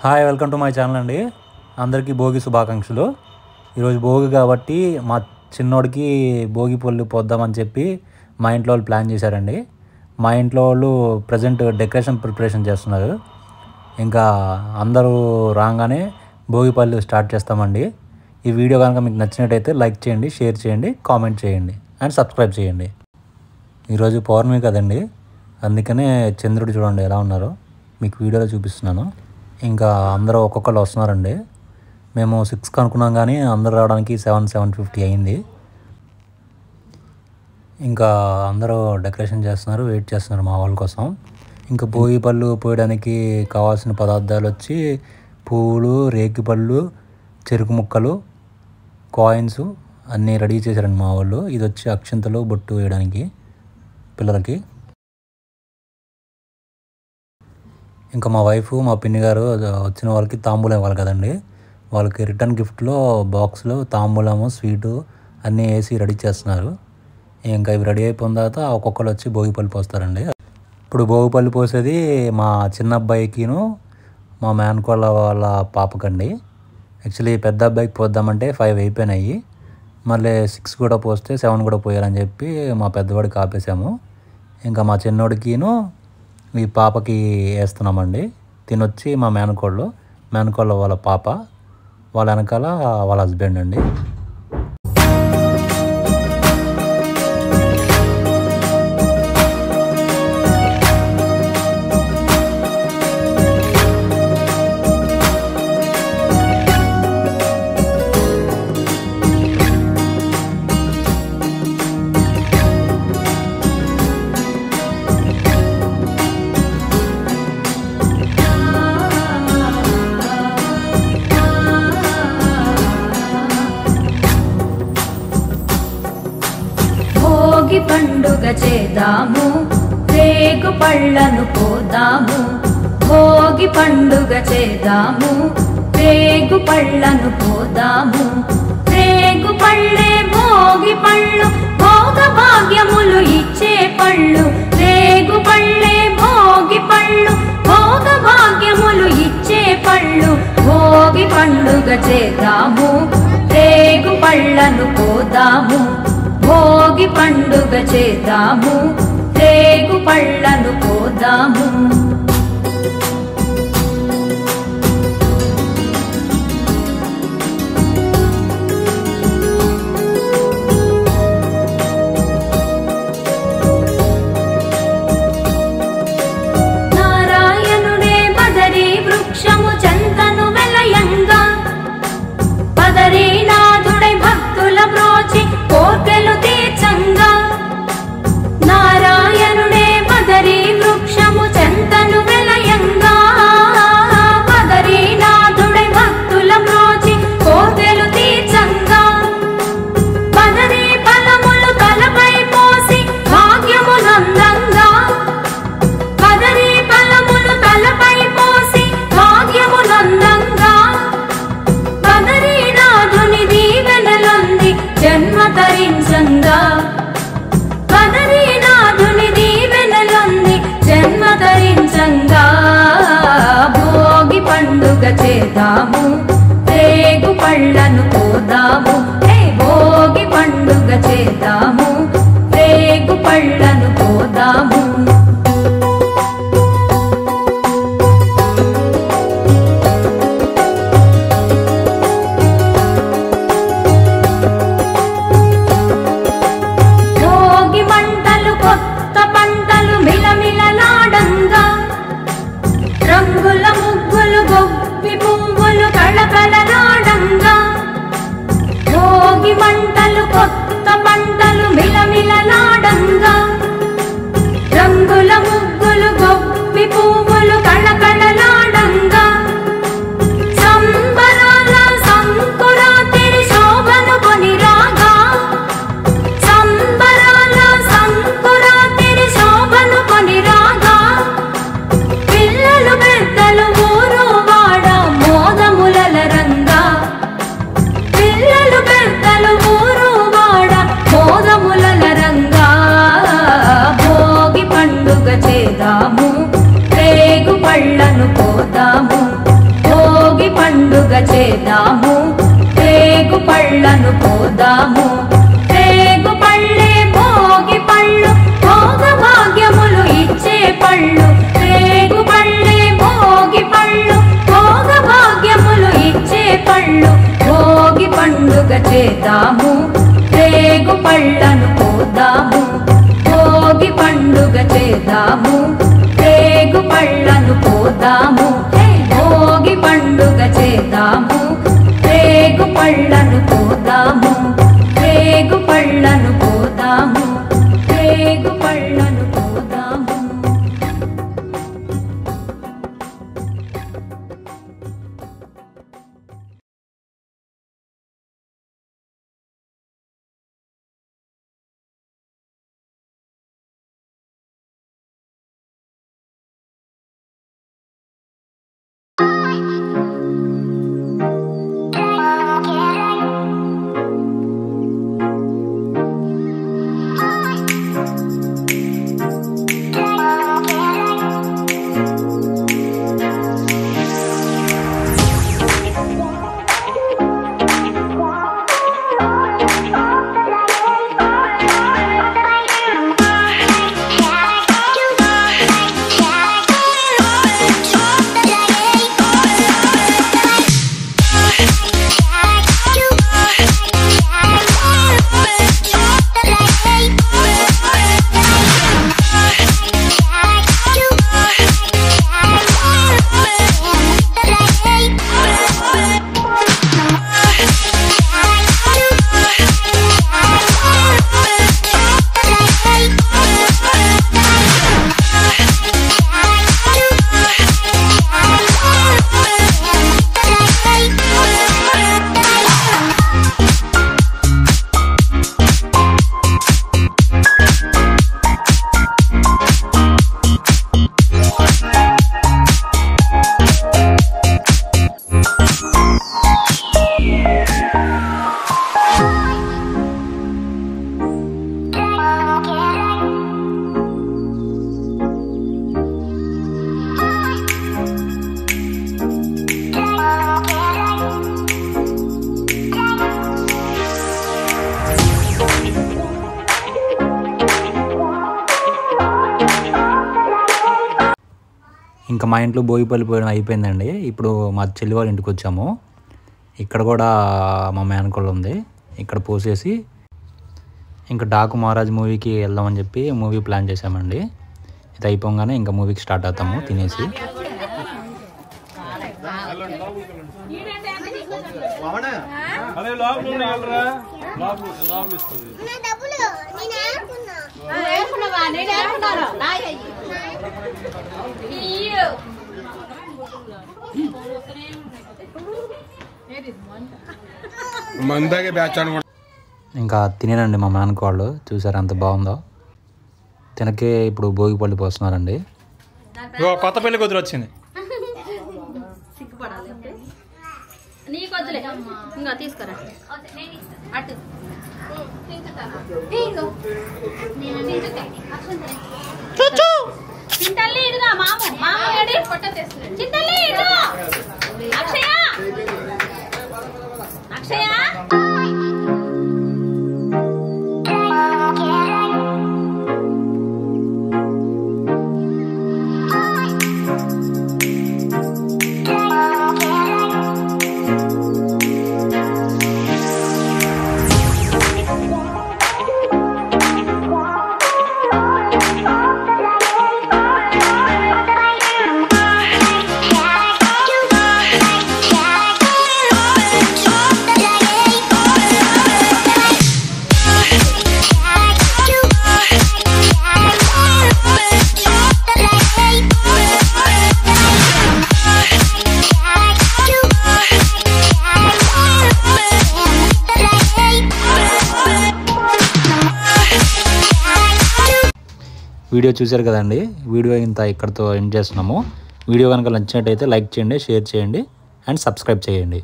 Hi welcome to my channel అండి. అందరికీ భోగి శుభాకాంక్షలు. ఈరోజు భోగి కాబట్టి మా చిన్నోడికి భోగి పళ్ళు పోద్దామని చెప్పి మా ఇంట్లో వాళ్ళు ప్లాన్ చేశారండి. మా ఇంట్లో వాళ్ళు ప్రజెంట్ డెకరేషన్ ప్రిపరేషన్ చేస్తున్నారు. ఇంకా అందరూ రాగానే భోగి పళ్ళు స్టార్ట్ చేస్తామండి. ఈ వీడియో కనుక మీకు నచ్చినట్టయితే లైక్ చేయండి, షేర్ చేయండి, కామెంట్ చేయండి అండ్ సబ్స్క్రైబ్ చేయండి. ఈరోజు పౌర్ణమి కదండి, అందుకనే చంద్రుడు చూడండి ఎలా ఉన్నారో మీకు వీడియోలో చూపిస్తున్నాను. ఇంకా అందరూ ఒక్కొక్కరు వస్తున్నారండి. మేము 6కి అనుకున్నాం కానీ అందరూ రావడానికి 7:50 అయింది. ఇంకా అందరూ డెకరేషన్ చేస్తున్నారు, వెయిట్ చేస్తున్నారు మా వాళ్ళ కోసం. ఇంకా భోగి పళ్ళు పోయడానికి కావాల్సిన పదార్థాలు వచ్చి పువ్వులు, రేగిపళ్ళు, చెరుకు ముక్కలు, కాయిన్స్ అన్నీ రెడీ చేశారండి మా వాళ్ళు. ఇది వచ్చి అక్షింతలు, బొట్టు వేయడానికి పిల్లలకి. ఇంకా మా వైఫ్, మా పిన్ని గారు వచ్చిన వాళ్ళకి తాంబూలం ఇవ్వాలి కదండి. వాళ్ళకి రిటర్న్ గిఫ్ట్లో బాక్స్లో తాంబూలము, స్వీటు అన్నీ వేసి రెడీ చేస్తున్నారు. ఇంకా ఇవి రెడీ అయిపోయిన తర్వాత ఒక్కొక్కరు వచ్చి భోగిపళ్ళు పోస్తారండి. ఇప్పుడు భోగిపళ్ళు పోసేది మా చిన్న అబ్బాయికిను మా మేనకోళ్ళ వాళ్ళ పాపకండి. యాక్చువల్లీ పెద్ద అబ్బాయికి పోద్దామంటే 5 అయిపోయినాయి. మళ్ళీ 6 కూడా పోస్తే 7 కూడా పోయాలని చెప్పి మా పెద్దవాడికి ఆపేసాము. ఇంకా మా చిన్నోడికిను ఈ పాపకి వేస్తున్నామండి. తినొచ్చి మా మేనకోళ్ళ వాళ్ళ పాప, వాళ్ళ వెనకాల వాళ్ళ హస్బెండ్ అండి. భోగి పండుగ చేద్దాము, రేగు పళ్ళను పోదాము. భోగి పండుగ చేద్దాము, రేగు పళ్ళను పోదాము. రేగు పళ్ళే భోగి పళ్ళు, భోగ భాగ్యములు ఇచ్చే పళ్ళు. రేగు పళ్ళే భోగి పళ్ళు, భోగ భాగ్యములు ఇచ్చే పళ్ళు. భోగి పండుగ చేద్దాము, రేగు పళ్ళను పోదాము. భోగి పండుగ చేద్దాము, రేగు పళ్ళను పోదాము. నారాయణుడే బదరీ వృక్షము చెంతను వెలయంగా, బదరీనాథుడై భక్తుల బ్రోచి కోర్కెలు తీర్చంగా. నారాయణుడే బదరీ వృక్షము చెంతను వెలయంగా, బదరీనాథుడై భక్తుల బ్రోచి కోర్కెలు తీర్చంగా. బదరీ ఫలములు తలపై పోసి భాగ్యమునందంగా, బదరీ ఫలములు తలపై పోసి భాగ్యమునందంగా. బదరీనాథుని దీవెనలొంది జన్మ తరించంగా, బదరీనాథుని దీవెనలొంది జన్మ తరించంగా. భోగి పండుగ చేద్దాము, రేగు పళ్ళను పోదాము. భోగి పండుగ చేద్దాము, రేగు పళ్ళను పోదాము. భోగి మంటలు కొత్త పంటలు మిలమిలలాడంగా, రంగుల ముగ్గులు గొబ్బి పువ్వులు కళకళలాడంగా. భోగి మంటలు కొత్త పంటలు పళ్ళను పోదాము భోగి పండుగ చేద్దాము రేగు పళ్ళను పోదాము భోగి పండుగ చేద్దాము రేగు పళ్ళను పోదాము రేగు పళ్ళను పోదాము రేగు పళ్ళను పోదాము. ఇంకా మా ఇంట్లో భోగిపల్లి పోయడం అయిపోయిందండి. ఇప్పుడు మా చెల్లి వాళ్ళ ఇంటికి వచ్చాము. ఇక్కడ కూడా మా మేనకోళ్ళు ఉంది. ఇక్కడ పోసేసి ఇంకా డాకు మహారాజ్ మూవీకి వెళ్దామని చెప్పి మూవీ ప్లాన్ చేసామండి. ఇది అయిపోగానే ఇంకా మూవీకి స్టార్ట్ అవుతాము తినేసి. ఇంకా తినేనండి మా మేనకోళ్ళు. చూసారు ఎంత బాగుందో. తినకే ఇప్పుడు భోగిపల్లి పోస్తున్నారండి. కొత్త పెళ్లి కుదిరి వచ్చింది. తీసుకురా అటు చింతల్లి ఇడుగా మామ మామ ఏడి చింతల్లి ఇడుగా అక్షయ అక్షయ వీడియో చూశారు కదండి. వీడియో ఇంత ఇక్కడితో ఎండ్ చేస్తున్నాము. వీడియో కనుక నచ్చినట్టయితే లైక్ చేయండి, షేర్ చేయండి అండ్ సబ్స్క్రైబ్ చేయండి.